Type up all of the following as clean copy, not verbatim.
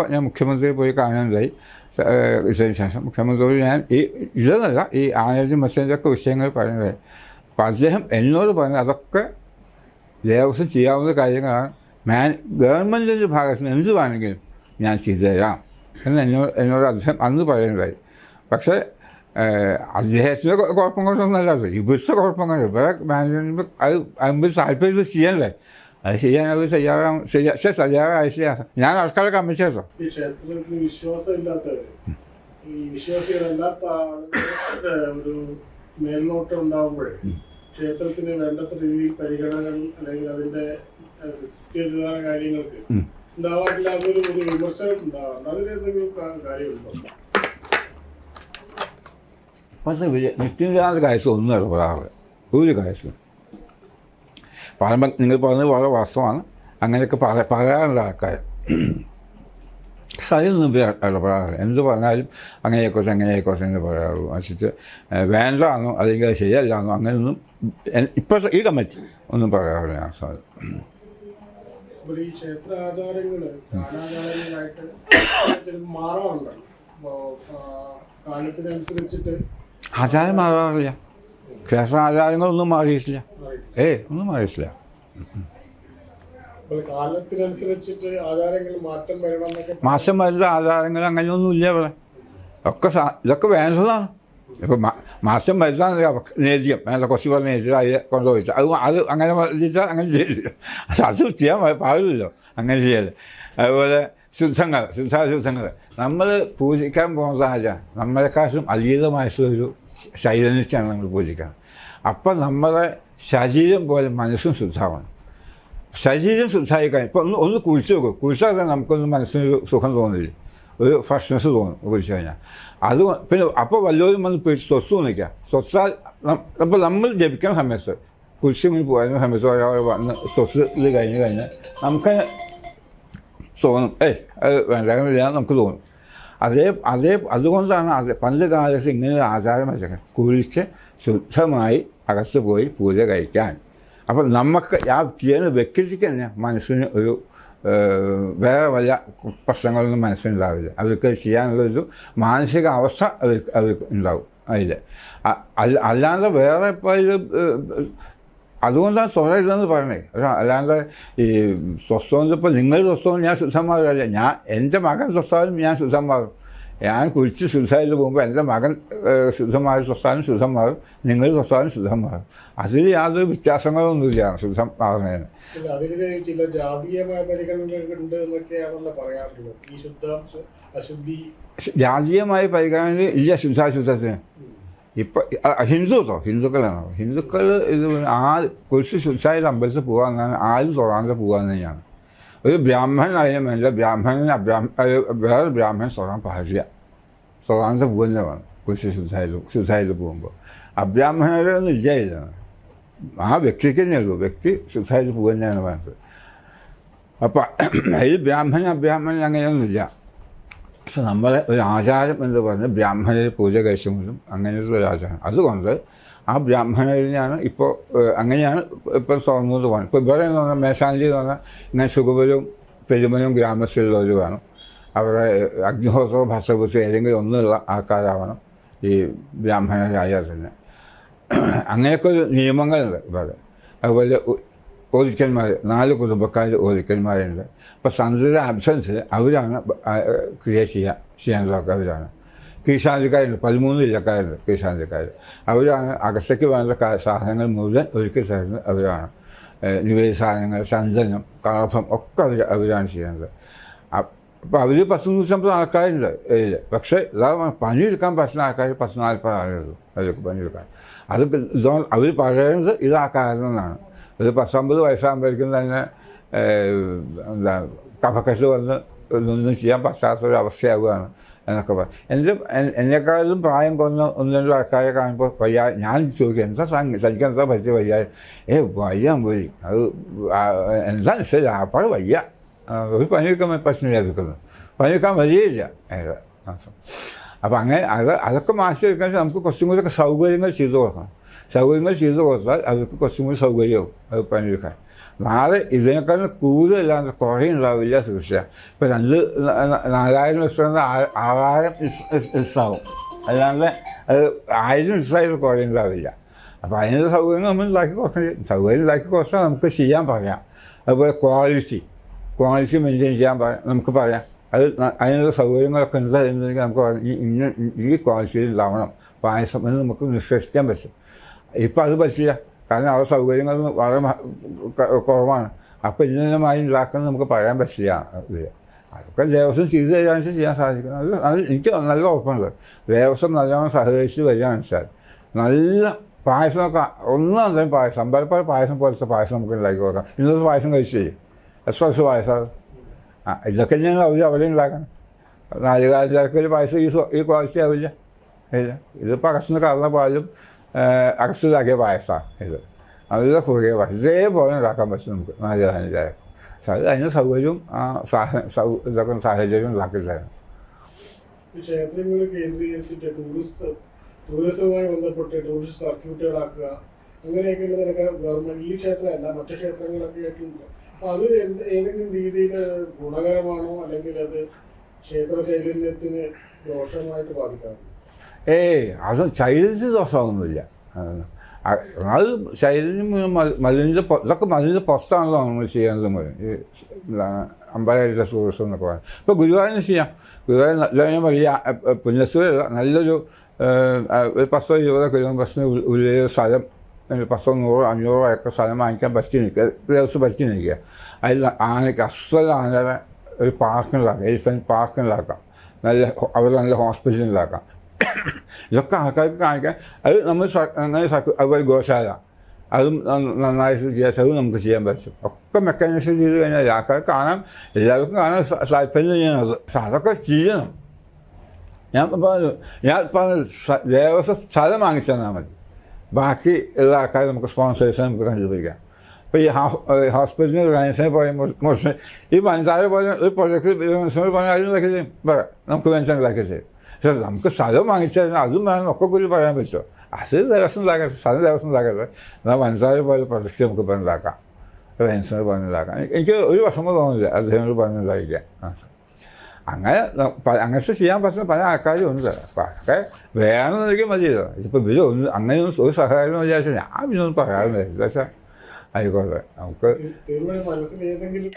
ഞാൻ മുഖ്യമന്ത്രിയെ പോയി കാണാനുണ്ടായി. ശേഷം മുഖ്യമന്ത്രിയോട് ഞാൻ ഇതെന്നല്ല ഈ ആനർജി മെസ്സേജൊക്കെ വിഷയങ്ങൾ പറയുന്നത്. അപ്പം അദ്ദേഹം എന്നോട് പറഞ്ഞത് അതൊക്കെ ദേവസ്വം ചെയ്യാവുന്ന കാര്യങ്ങളാണ്. ഗവൺമെൻറ്റിൻ്റെ ഭാഗത്ത് നിന്ന് എന്ത് വേണമെങ്കിലും ഞാൻ ചെയ്തു തരാം എന്ന് എന്നോട് അദ്ദേഹം അന്ന് പറയുന്നതായി. പക്ഷേ അദ്ദേഹത്തിൻ്റെ കുഴപ്പം കൊണ്ടൊന്നല്ല അത്, ഇവിടുത്തെ കുഴപ്പം കൊണ്ട് ഇവിടെ മാനേജ്മെൻറ്റ് അത് അതിന് താല്പര്യം ചെയ്യണ്ടേ, അത് ചെയ്യാൻ അവർ തയ്യാറായിട്ടില്ല. ഞാൻ ആൾക്കാരെ കമ്മിച്ചോ ഈ ക്ഷേത്രത്തിൽ വിശ്വാസമില്ലാത്തവർ, ഈ വിശ്വാസികളല്ലാത്ത ഒരു മേൽനോട്ടം ഉണ്ടാകുമ്പോഴേ ക്ഷേത്രത്തിന് വേണ്ടത്ര രീതിയിൽ പരിഗണനകൾ അല്ലെങ്കിൽ അതിന്റെ കൃത്യത കാര്യങ്ങൾക്ക് ഉണ്ടാവാറില്ല. അതൊരു വിമർശനം ഉണ്ടാവാറുണ്ട്. അതിനെന്തെങ്കിലും കാര്യമുണ്ടോ? പക്ഷേ നിത്യനിരാത കാഴ്ച ഒന്നും ഇടപെടാറ് ഒരു കാഴ്ച പറയുമ്പോൾ നിങ്ങൾ പറഞ്ഞത് വളരെ വാസ്തവമാണ്. അങ്ങനെയൊക്കെ പറയാറുള്ള ആൾക്കാർ അതിലൊന്നും ഇടപെടാറില്ല. എന്ത് പറഞ്ഞാലും അങ്ങനെയൊക്കെ എന്ന് പറയാറുള്ളൂ. വെച്ചിട്ട് വേണ്ടാന്നോ അല്ലെങ്കിൽ അത് ശരിയല്ലാന്നോ അങ്ങനെയൊന്നും ഇപ്പോഴത്തെ ഈ കമ്മിറ്റി ഒന്നും പറയാറില്ല. ഞാൻ സാധനം ഈ ക്ഷേത്ര ആചാരങ്ങള് കാലാചാരങ്ങളായിട്ട് മാറാറുണ്ടല്ലോ, കാലത്തിനനുസരിച്ചിട്ട് ആചാരം മാറാറില്ല. ക്ഷേത്ര ആചാരങ്ങളൊന്നും മാറിയിട്ടില്ല. ഒന്നും മാറിയിട്ടില്ല. കാലത്തിനനുസരിച്ചിട്ട് ആചാരങ്ങൾ മാറ്റം വരുന്ന ആചാരങ്ങൾ അങ്ങനെയൊന്നുമില്ല ഇവിടെ. ഇതൊക്കെ വേണ്ടതാണ്. ഇപ്പം മാസം വരുന്നതാണ് നേദ്യം വേണ്ട കുറച്ച് പറഞ്ഞ നേദ്യം അതിൽ കൊണ്ടുപോയിട്ട് അത് അങ്ങനെ ചെയ്താൽ അങ്ങനെ ചെയ്തില്ല. അത് ചെയ്യാൻ പാടില്ലല്ലോ അങ്ങനെ ചെയ്യൽ. അതുപോലെ ശുദ്ധാശുദ്ധങ്ങൾ നമ്മൾ പൂജിക്കാൻ പോകുന്നതല്ല, നമ്മളെക്കാളും അതീതമായിട്ടുള്ളൊരു ചൈതന്യത്തെയാണ് നമ്മൾ പൂജിക്കുന്നത്. അപ്പം നമ്മുടെ ശരീരം പോലെ മനസ്സും ശുദ്ധമാണ്. ശരീരം ശുദ്ധമായി കഴിഞ്ഞാൽ ഇപ്പം ഒന്ന് കുളിച്ച് നോക്കും. കുളിച്ചാൽ തന്നെ നമുക്കൊന്ന് മനസ്സിനൊരു സുഖം തോന്നില്ല, ഒരു ഫ്രഷ്നെസ് തോന്നും കുളിച്ച് കഴിഞ്ഞാൽ. അത് പിന്നെ അപ്പോൾ വല്ലവരും വന്ന് പിടിച്ച് സ്വസ്തു നിൽക്കുക. സ്വസ്ഥാൽ അപ്പോൾ നമ്മൾ ജപിക്കുന്ന സമയത്ത് കുരിശിന് പോകുന്ന സമയത്ത് ഒരാൾ വന്ന് സ്വസ് ഇത് കഴിഞ്ഞാൽ നമുക്ക് തോന്നും അത് വേണ്ടാമില്ല നമുക്ക് തോന്നും. അതുകൊണ്ടാണ് പണ്ട് കാലത്ത് ഇങ്ങനെ ഒരു ആചാരം വെച്ചേക്കാൻ, കുളിച്ച് ശുദ്ധമായി അകത്ത് പോയി പൂജ കഴിക്കാൻ. അപ്പം നമുക്ക് ആ ചെയ്യുന്ന വ്യക്തിക്ക് തന്നെ മനസ്സിന് ഒരു വേറെ വല്ല പ്രശ്നങ്ങളൊന്നും മനസ്സിനുണ്ടാവില്ല. അവർക്ക് ചെയ്യാനുള്ളൊരു മാനസിക അവസ്ഥ അവർക്ക് ഉണ്ടാവും അതിൽ. അല്ലാതെ വേറെ ഇപ്പോൾ ഇത് അതുകൊണ്ടാണ് സ്വതമില്ലെന്ന് പറയണേ. അല്ലാണ്ട് ഈ സ്വസ്ഥം ഇപ്പോൾ നിങ്ങൾ സ്വസ്ഥവും ഞാൻ ശുദ്ധമാകില്ല. എൻ്റെ മകൻ സ്വസ്ഥമായാലും ഞാൻ ശുദ്ധമാകും. ഞാൻ കുളിച്ച് ശുദ്ധമായിട്ട് പോകുമ്പോൾ എൻ്റെ മകൻ ശുദ്ധമായ സ്വസ്ഥാനം ശുദ്ധമാകും, നിങ്ങൾ സ്വസ്ഥാനം ശുദ്ധമാകും. അതിൽ യാതൊരു വ്യത്യാസങ്ങളൊന്നുമില്ല ശുദ്ധം ആകുന്നതിന്. ചില ജാതീയമായ പരിഗണനകളുണ്ട് എന്നൊക്കെയാണല്ലോ പറയാറുള്ളത്. ഈ അശുദ്ധി ജാതീയമായ പരിഗണന ഇല്ല ശുദ്ധാശുദ്ധത്തിന്. ഇപ്പം ഹിന്ദുക്കളാണ്. ഹിന്ദുക്കൾ ഇത് കുറിച്ച് ശുദ്ധായിട്ട് അമ്പലത്തിൽ പോകാമെന്നാണ്, ആരും തൊഴാതെ പോകാൻ തന്നെയാണ്. ഒരു ബ്രാഹ്മണനായാലും വേണ്ട, വേറെ ബ്രാഹ്മണൻ തൊഴാൻ പാടില്ല. തൊഴാതെ പോകുന്ന വേണം കുറിച്ച് ശുദ്ധായിട്ട് പോകുമ്പോൾ. അബ്രാഹ്മണരൊന്നും ഇല്ല. ആ വ്യക്തിക്ക് തന്നെ ഉള്ളൂ. വ്യക്തി ശുദ്ധായിട്ട് പോകുന്നതാണ് വേണ്ടത്. അപ്പം അതിൽ അബ്രാഹ്മണൻ അങ്ങനെയൊന്നുമില്ല. പക്ഷെ നമ്മളെ ഒരു ആചാരം എന്ന് പറഞ്ഞാൽ ബ്രാഹ്മണർ പൂജ കഴിച്ചുകൊണ്ടും അങ്ങനെയുള്ള ഒരു ആചാരം. അതുകൊണ്ട് ആ ബ്രാഹ്മണരിനെയാണ് ഇപ്പോൾ അങ്ങനെയാണ് ഇപ്പം തുറന്നത് പോകണം. ഇപ്പോൾ ഇവിടെ എന്ന് പറഞ്ഞാൽ മേശാന്തി എന്ന് പറഞ്ഞാൽ ഇങ്ങനെ സുഖബലും പെരുമനും ഗ്രാമത്തിലുള്ളവർ വേണം. അവിടെ അഗ്നിഹോത്രവും ഭസ്വപുസ്തകം ഏതെങ്കിലും ഒന്നുള്ള ആൾക്കാരാവണം ഈ ബ്രാഹ്മണരായാൽ തന്നെ. അങ്ങനെയൊക്കെ ഒരു നിയമങ്ങളുണ്ട് ഇവിടെ. അതുപോലെ ഓദിക്കന്മാർ, 4 കുടുംബക്കാർ ഓദിക്കന്മാരുണ്ട്. അപ്പോൾ സന്ധ്യയുടെ അബ്സൻസിൽ അവരാണ് ക്രിയ ചെയ്യാനതൊക്കെ അവരാണ്. കീശാന്തിക്കാരുണ്ട്, 13 ജില്ലക്കാരുണ്ട് കീശാന്തിക്കാർ. അവരാണ് അകസ്റ്റയ്ക്ക് വേണ്ട സാധനങ്ങൾ മുഴുവൻ ഒരുക്കി തരുന്നത് അവരാണ്. നിവേദ സാധനങ്ങൾ, ചന്ദനം, കളഭം ഒക്കെ അവരാണ് ചെയ്യുന്നത്. അപ്പോൾ അവർ 10-150 ആൾക്കാരുണ്ട് ഇതിൽ. പക്ഷേ പണിയെടുക്കാൻ പറ്റുന്ന ആൾക്കാർ 10-40 ആളുകളുള്ളൂ അവർക്ക് പണിയെടുക്കാൻ. അത് അവർ പറയുന്നത് ഇത് ആ കാരണം എന്നാണ്. ഒരു 10-50 വയസ്സാകുമ്പോഴേക്കും തന്നെ എന്താണ് കഫക്കെട്ട് വന്ന് ഒന്നും ചെയ്യാൻ പറ്റാത്തൊരു അവസ്ഥയാവുകയാണ് എന്നൊക്കെ പറയും. എന്നെക്കാളും പ്രായം കുറഞ്ഞ 1-2 ആൾക്കാരെ കാണുമ്പോൾ വയ്യ. ഞാൻ ചോദിക്കും എന്താ തനിക്ക് എന്താ പറ്റിയ വയ്യ? വയ്യാൻ പോയി, അത് എന്താ ശരി ആപ്പാട് വയ്യ, ഒരു പണിയെടുക്കാൻ പ്രശ്നമില്ലാതിരിക്കുന്നു, പണിയെടുക്കാൻ വരികയില്ല മാസം. അപ്പം അങ്ങനെ അതൊക്കെ മാറ്റിയെടുക്കാൻ നമുക്ക് കുറച്ചും കൂടി സൗകര്യങ്ങൾ ചെയ്തു കൊടുക്കണം. സൗകര്യങ്ങൾ ചെയ്തു കൊടുത്താൽ അവർക്ക് കുറച്ചും കൂടി സൗകര്യമാവും അത് പണിയെടുക്കാൻ. നാളെ ഇതിനേക്കാളും കൂടുതലല്ലാതെ കുറേ ഉണ്ടാവില്ല സുരക്ഷ. ഇപ്പം 4,000 മിസ്സാകുന്നത് 6,000 മിസ്സാവും, അല്ലാണ്ട് അത് 1,000 മിസ്സായിട്ട് കുറേ ഉണ്ടാവില്ല. അപ്പോൾ അതിനുള്ള സൗകര്യം നമ്മൾ ഉണ്ടാക്കി കൊടുക്കണം. സൗകര്യം ഉണ്ടാക്കി കൊടുത്താൽ നമുക്ക് ചെയ്യാൻ പറയാം. അതുപോലെ ക്വാളിറ്റി മെയിൻറ്റെയിൻ ചെയ്യാൻ നമുക്ക് പറയാം. അത് അതിനുള്ള സൗകര്യങ്ങളൊക്കെ ഉണ്ട് എന്നുണ്ടെങ്കിൽ നമുക്ക് ഈ ക്വാളിറ്റിയിൽ ഉണ്ടാവണം പായസം എന്ന് നമുക്ക് നിഷ്കർഷിക്കാൻ പറ്റും. ഇപ്പം അത് പറ്റില്ല, കാരണം അവരുടെ സൗകര്യങ്ങൾ വളരെ കുറവാണ്. അപ്പോൾ ഇന്നമായി ഉണ്ടാക്കുന്നത് നമുക്ക് പറയാൻ പറ്റില്ല. അതൊക്കെ ദേവസ്വം ചെയ്തു തരാന്ന് ചെയ്യാൻ സാധിക്കും. അത് എനിക്ക് നല്ല ഉറപ്പുണ്ട്. ദേവസ്വം നല്ലോണം സഹകരിച്ച് വരികയാണെന്ന് വെച്ചാൽ നല്ല പായസമൊക്കെ ഒന്നാം തരം പായസം, അമ്പലപ്പാൽ പായസം പോലത്തെ പായസം നമുക്ക് ഉണ്ടാക്കി കൊടുക്കാം. ഇന്നത്തെ പായസം കഴിച്ചു ചെയ്യും. എത്ര വർഷം പായസം ഇതൊക്കെ ഞാൻ അവിടെ ഉണ്ടാക്കണം. 4 കാലത്തിലൊക്കെ പായസം ഈ ക്വാളിറ്റി ആവില്ല. ഇല്ല, ഇതിപ്പോൾ അകസ്റ്റിന് കറന്ന പാലും അകസ്റ്റിലാക്കിയ പായസമാണ് ഇത്. നല്ല കുറുകിയ പായസം ഇതേപോലെ ഉണ്ടാക്കാൻ പറ്റും നമുക്ക് 4 കാലത്തിലായ. അത് അതിന് സൗകര്യവും ഇതൊക്കെ സാഹചര്യം ഉണ്ടാക്കി തരണം. ക്ഷേത്രങ്ങൾ കേന്ദ്രീകരിച്ചിട്ട് ടൂറിസവുമായി ബന്ധപ്പെട്ട് ടൂറിസ്റ്റ് സർക്യൂട്ടുകളാക്കുക, അങ്ങനെയൊക്കെയുള്ള നിലക്ക് ഗവൺമെന്റ് ഈ ക്ഷേത്രമല്ല മറ്റു ക്ഷേത്രങ്ങളൊക്കെ ആയിട്ടുണ്ട്. അപ്പോൾ അത് ഏതെങ്കിലും രീതിയിൽ ഗുണകരമാണോ അല്ലെങ്കിൽ അത് ക്ഷേത്ര ചൈതന്യത്തിന് ദോഷമായിട്ട് ബാധിക്കാറുണ്ട്? അത് ചൈതന്യ ദോഷമൊന്നുമില്ല. അത് ചൈതന്യം ഇതൊക്കെ മലിൻ്റെ പുറത്താണല്ലോ നമ്മൾ ചെയ്യാനത് മുഴുവൻ. ഈ അമ്പലത്തിലെ ടൂറിസം എന്നൊക്കെ പറയാം. ഇപ്പോൾ ഗുരുവായൂരിന് ചെയ്യാം. ഗുരുവായൂർ വലിയ പുണ്യസ്ഥലമല്ല, നല്ലൊരു 10-20 കിലോമീറ്ററിന് ഉള്ളിൽ സ്ഥലം 10-100-500 ഏക്കർ സ്ഥലം വാങ്ങിക്കാൻ പറ്റി നിൽക്കുക, ദിവസം പറ്റി നിൽക്കുക. അതിൽ ആനയ്ക്ക് അസലാണ് ഒരു പാർക്കുണ്ടാക്കാം, എലിഫൻറ്റ് പാർക്കുണ്ടാക്കാം, അവിടെ നല്ല ഹോസ്പിറ്റൽ ഉണ്ടാക്കാം. ഇതൊക്കെ ആൾക്കാർക്ക് കാണിക്കാൻ അത് നമ്മൾ അങ്ങനെ അതുപോലെ ഗോശാല അതും നന്നായിട്ട് ചെയ്യാൻ അത് നമുക്ക് ചെയ്യാൻ പറ്റും. ഒക്കെ മെക്കാനിസം ചെയ്ത് കഴിഞ്ഞാൽ ആൾക്കാർക്ക് കാണാൻ എല്ലാവർക്കും കാണാൻ താല്പര്യം ചെയ്യണത്. അതൊക്കെ ചെയ്യണം. ഞാൻ പറഞ്ഞു ദേവസ്വം സ്ഥലം വാങ്ങിച്ചു തന്നാൽ മതി, ബാക്കി എല്ലാ ആൾക്കാരും നമുക്ക് സ്പോൺസേഴ്സിനെ നമുക്ക് കണ്ടുപിടിക്കാം. ഇപ്പോൾ ഈ ഹോസ്പിറ്റലിന് ഗണേശനെ പോയ മോശം ഈ പഞ്ചാര പോലെ ഒരു പ്രൊജക്റ്റ് പറഞ്ഞാൽ അതിന് ഉണ്ടാക്കി ചെയ്യും, പറയാം നമുക്ക് ഗണേശൻ ഉണ്ടാക്കി ചെയ്യും. പക്ഷേ നമുക്ക് സ്ഥലം വാങ്ങിച്ചു കഴിഞ്ഞാൽ അതും വേണം ഒക്കെ കൂടി പറയാൻ പറ്റുമോ? അത് ദിവസം ഉണ്ടാക്കട്ടെ, സ്ഥലം ദിവസം ഉണ്ടാക്കട്ടെ. എന്നാൽ പഞ്ചാര പോലെ പ്രൊജക്റ്റ് നമുക്ക് ഇപ്പോൾ ഉണ്ടാക്കാം, ഗണേശനോട് പറഞ്ഞുണ്ടാക്കാം. എനിക്ക് ഒരു വിഷമം തോന്നില്ല അദ്ദേഹത്തോട് പറഞ്ഞുണ്ടാക്കിക്കാൻ. അങ്ങനത്തെ ചെയ്യാൻ പറ്റുന്ന പല ആൾക്കാരും ഉണ്ട്. അപ്പം അതൊക്കെ വേണമെന്നൊരിക്കലും മതിയല്ലോ. ഇതിപ്പോൾ ഇവരൊന്നും അങ്ങനെയൊന്നും ഒരു സഹായം വിചാരിച്ചാൽ ഞാൻ പിന്നൊന്നും പറയാറുണ്ട്. എന്താ ആയിക്കോട്ടെ. നമുക്ക് മനസ്സിൽ ഏതെങ്കിലും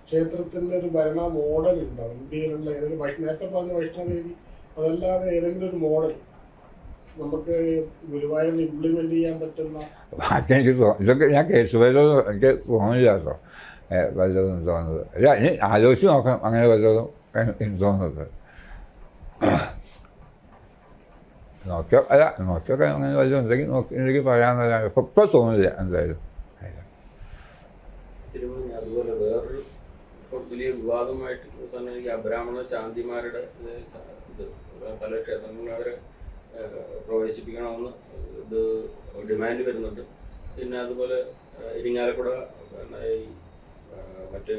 ക്ഷേത്രത്തിൻ്റെ ഒരു ഭരണ മോഡൽ ഉണ്ടാവും ഇന്ത്യയിലുള്ള ഏതെങ്കിലും നേരത്തെ പറഞ്ഞ വൈഷ്ണവദേവി അതല്ലാതെ ഏതെങ്കിലും ഒരു മോഡൽ നമുക്ക് ഗുരുവായൂരിൽ ഇംപ്ലിമെന്റ് ചെയ്യാൻ പറ്റുന്ന? എനിക്ക് ഇതൊക്കെ ഞാൻ കേസുവല്ലോ എനിക്ക് തോന്നില്ല കേട്ടോ, വല്ലതും തോന്നുന്നത്. അല്ല, ഇനി ആലോചിച്ച് നോക്കണം അങ്ങനെ വല്ലതും എനിക്ക് തോന്നുന്നത്. നോക്കിയൊക്കെ അങ്ങനെ വല്ലതും ഉണ്ടെങ്കിൽ എനിക്ക് പറയാമെന്നല്ല ഇപ്പോൾ തോന്നില്ല എന്തായാലും. അതുപോലെ വേറൊരു വലിയ വിവാദമായിട്ട് അബ്രാഹ്മണ ശാന്തിമാരുടെ ഇത് പല ക്ഷേത്രങ്ങളും അവരെ പ്രവേശിപ്പിക്കണമെന്ന് ഇത് ഡിമാൻഡ് വരുന്നുണ്ട്. പിന്നെ അതുപോലെ ഇരിങ്ങാലക്കുട ഈ മറ്റ്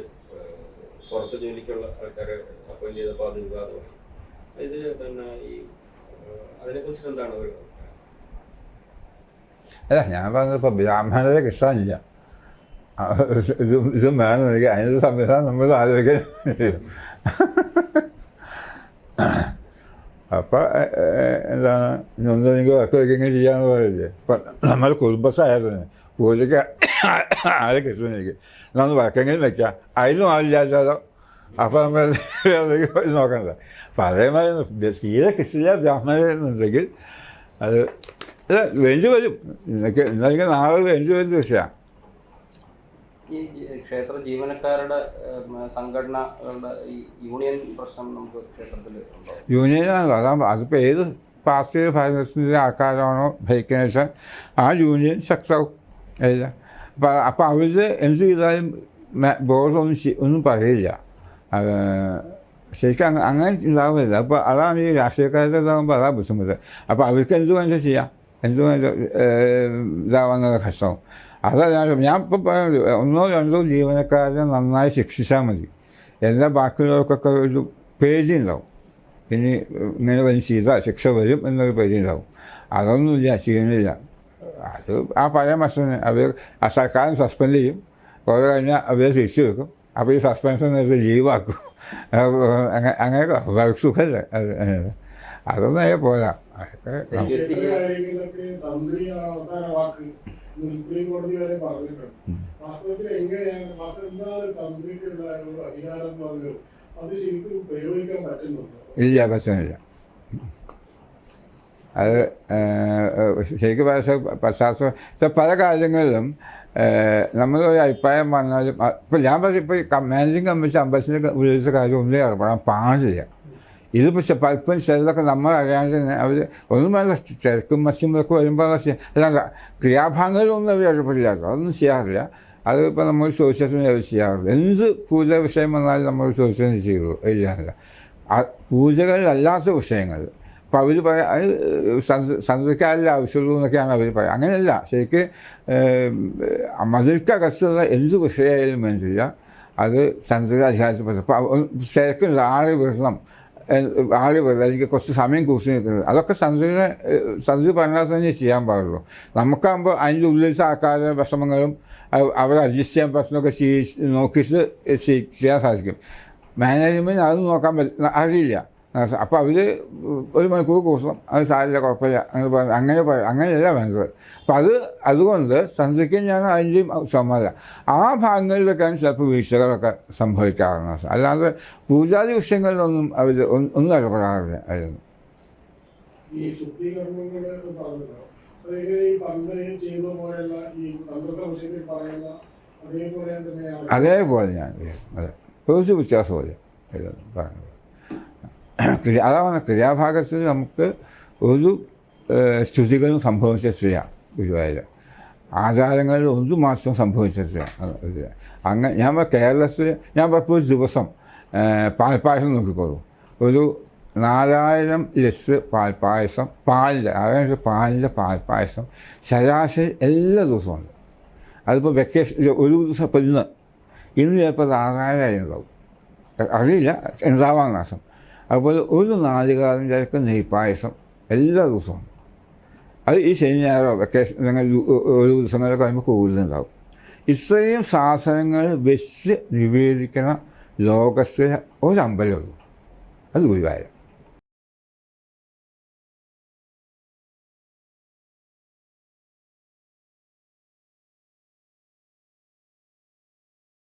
പുറത്ത് ജോലിക്കുള്ള ആൾക്കാരെ അപ്പോയിന്റ് ചെയ്തപ്പോൾ അത് വിവാദമായി. ഇത് പിന്നെ ഈ അതിനെക്കുറിച്ചിട്ട് എന്താണ് ഒരു? അല്ല, ഞാൻ പറഞ്ഞത് ഇപ്പോൾ ബ്രാഹ്മണരെ കിട്ടാനില്ല. ഇതും വേണം എനിക്ക് അതിൻ്റെ സംവിധാനം നമ്മൾ ആലോചിക്കാൻ. അപ്പം എന്താണ് ഒന്നും എനിക്ക് വർക്ക് വയ്ക്കെങ്കിലും ചെയ്യാമെന്ന് പറയില്ലേ. ഇപ്പം നമ്മൾ കുടുംബസ്ഥായതിന് പൂജയ്ക്ക് ആളെ കിട്ടും എനിക്ക് നമ്മൾ വർക്കെങ്കിലും വയ്ക്കാം, അതിനും ആളില്ലാത്തതോ. അപ്പം നമ്മൾ നോക്കണ്ട. അപ്പം അതേമാതിരി തീരെ കിട്ടില്ല ബ്രാഹ്മണരെന്നുണ്ടെങ്കിൽ അത് വേണ്ടി വരും. ഇന്നെനിക്ക് നാളെ വേണ്ടി വരും തീർച്ചയാണ്. ഈ ക്ഷേത്ര ജീവനക്കാരുടെ സംഘടനകളുടെ ഈ യൂണിയൻ പ്രശ്നം നമുക്ക് ക്ഷേത്രത്തിൽ ഉണ്ടോ? യൂണിയനാണല്ലോ, അതാകുമ്പോൾ അതിപ്പോൾ ഏത് പാർട്ടി ഭരണത്തിൻ്റെ ആൾക്കാരാണോ ഭരിക്കുന്നത് വെച്ചാൽ ആ യൂണിയൻ ശക്തമാവും. ഇല്ല അപ്പം അവർ എന്ത് ചെയ്താലും ഒന്നും പറയില്ല. ശരിക്കും അങ്ങനെ ഉണ്ടാവില്ല. അപ്പോൾ അതാണ് ഈ രാഷ്ട്രീയക്കാരുടെ ഇതാകുമ്പോൾ അതാണ് ബുദ്ധിമുട്ട്. അപ്പോൾ അവർക്ക് എന്ത് വേണ്ട ചെയ്യാം, എന്ത് വേണ്ട ഇതാവുന്നത് കഷ്ടമാവും. അതല്ലാതെ ഞാൻ ഇപ്പോൾ പറയുന്നത് 1-2 ജീവനക്കാരെ നന്നായി ശിക്ഷിച്ചാൽ മതി. എല്ലാ ബാക്കിയുള്ളവർക്കൊക്കെ ഒരു പേടിയുണ്ടാവും. ഇനി ഇങ്ങനെ വരും ചെയ്താൽ ശിക്ഷ വരും എന്നൊരു പേടിയുണ്ടാവും. അതൊന്നുമില്ല, ചെയ്യുന്നില്ല. അത് ആ പഴയ മനുഷ്യന് അവർ ആ സർക്കാരിന് സസ്പെൻഡ് ചെയ്യും, കുറേ കഴിഞ്ഞാൽ അവർ തിരിച്ചു വെക്കും. അപ്പോൾ ഈ സസ്പെൻഷൻ ലീവാക്കും. അങ്ങനെ സുഖമല്ലേ അത്. അതൊന്നും പോരാ. അതൊക്കെ തന്ത്രി അവസാന വാക്ക് സുപ്രീം കോടതി വരെ പറഞ്ഞിട്ടുണ്ട്. വാസ്തവത്തിൽ എങ്ങനെയാണ് എന്താണ് തന്ത്രിക്കുള്ള അധികാരം എന്ന് പറഞ്ഞത് അത് ശരിക്കും പ്രയോഗിക്കാൻ പറ്റുന്നുണ്ടോ? ഇല്ല, പറ്റുന്നില്ല. അത് ശരിക്കും പശ്ചാത്തലം പല കാര്യങ്ങളിലും നമ്മളൊരു അഭിപ്രായം പറഞ്ഞാലും ഇപ്പം ഞാൻ പറയും, ഇപ്പോൾ മാനേജിങ് കമ്മിറ്റി അമ്പലത്തിൻ്റെ വിളിച്ച കാര്യം ഒന്നും ഏർപ്പെടാൻ പാടില്ല. ഇതിപ്പോൾ പലപ്പോഴും ചിലതൊക്കെ നമ്മൾ അറിയാണ്ട് തന്നെ അവർ ഒന്നും വേണ്ട തിരക്കും മത്സ്യമൊക്കെ വരുമ്പോൾ അല്ലാണ്ട് ക്രിയാഭാഗങ്ങളിലൊന്നും അവർ ഏർപ്പെടില്ല. അതൊന്നും ചെയ്യാറില്ല. അതിപ്പോൾ നമ്മൾ ചോദിച്ചതിന് അവർ ചെയ്യാറില്ല. എന്ത് പൂജ വിഷയം വന്നാലും നമ്മൾ ചോദിച്ചതിന് ചെയ്യുള്ളൂ, ഇല്ലാന്നില്ല. പൂജകളിലല്ലാത്ത വിഷയങ്ങൾ അപ്പോൾ അവർ പറയാം അത് സന്ദർശിക്കാനുള്ള ആവശ്യമുള്ളൂ എന്നൊക്കെയാണ് അവർ പറയുക. അങ്ങനെയല്ല, ശരിക്ക് മതിൽക്കകത്തുള്ള എന്ത് വിഷയമായാലും വേണ്ടില്ല അത് സന്ദർശിക അധികാരത്തിൽ പറ്റും. അപ്പോൾ തിരക്കുള്ള ആളെ വിടണം, അല്ലെങ്കിൽ കുറച്ച് സമയം കൂട്ടി നിൽക്കുന്നത്, അതൊക്കെ സന്ദർശി പറഞ്ഞാൽ തന്നെ ചെയ്യാൻ പാടുള്ളൂ. നമുക്കാകുമ്പോൾ അതിൻ്റെ ഉള്ളിലത്തെ ആൾക്കാരുടെ വിഷമങ്ങളും അവരെ അഡ്ജസ്റ്റ് ചെയ്യാൻ പറ്റുന്നൊക്കെ നോക്കിയിട്ട് ചെയ്യാൻ സാധിക്കും. മാനേജ്മെൻറ്റ് അത് നോക്കാൻ അറിയില്ല. അപ്പോൾ അവർ 1 മണിക്കൂർ കൂട്ടണം, അത് സാരില്ല, കുഴപ്പമില്ല അങ്ങനെ അങ്ങനെയല്ല വേണ്ടത്. അപ്പം അതുകൊണ്ട് സന്ദർശിക്കാൻ ഞാൻ അതിൻ്റെയും ശ്രമമല്ല. ആ ഭാഗങ്ങളിലൊക്കെയാണ് ചിലപ്പോൾ വീഴ്ചകളൊക്കെ സംഭവിക്കാറുണ്ട്. അല്ലാതെ പൂജാതി വിഷയങ്ങളിലൊന്നും അവർ ഒന്നും ഇടപെടാറില്ല. ആയിരുന്നു ഈ ശുദ്ധീകരണങ്ങൾ പറഞ്ഞല്ലോ, അതേപോലെ ഞാൻ അതെ ഒരു വ്യത്യാസമില്ല പറഞ്ഞത്. അതാണ് ക്രിയാഭാഗത്തിൽ നമുക്ക് ഒരു സ്തുതികളും സംഭവിച്ചിട്ടില്ല. ഗുരുവായൂർ ആചാരങ്ങളിൽ ഒന്നും മാത്രം സംഭവിച്ചിട്ടില്ല. അങ്ങനെ ഞാൻ കേരളത്തിൽ ഞാൻ ഒരു ദിവസം പാൽപ്പായസം നോക്കിക്കോളൂ. ഒരു 4000 ലിറ്റർ പാൽപ്പായസം പാലിൻ്റെ പാൽപ്പായസം ശരാശരി എല്ലാ ദിവസവും ഉണ്ട്. അതിപ്പോൾ വെക്കേഷൻ ഒരു ദിവസം ഇപ്പോൾ ഇന്ന് ചിലപ്പോൾ 6000 ഉണ്ടാവും, അറിയില്ല, ഉണ്ടാവാൻ നാശം. അതുപോലെ ഒരു നാളികാലം ചിലക്ക് നെയ്പായസം എല്ലാ ദിവസവും. അത് ഈ ശനി ഞായറോ വെക്കേഷൻ ഒരു ദിവസങ്ങളൊക്കെ കഴിയുമ്പോൾ കൂടുതലുണ്ടാവും. ഇത്രയും സാധനങ്ങൾ വെച്ച് നിവേദിക്കുന്ന ലോകത്തിലെ ഒരമ്പലമുള്ളൂ, അത് ഗുരുവായൂർ.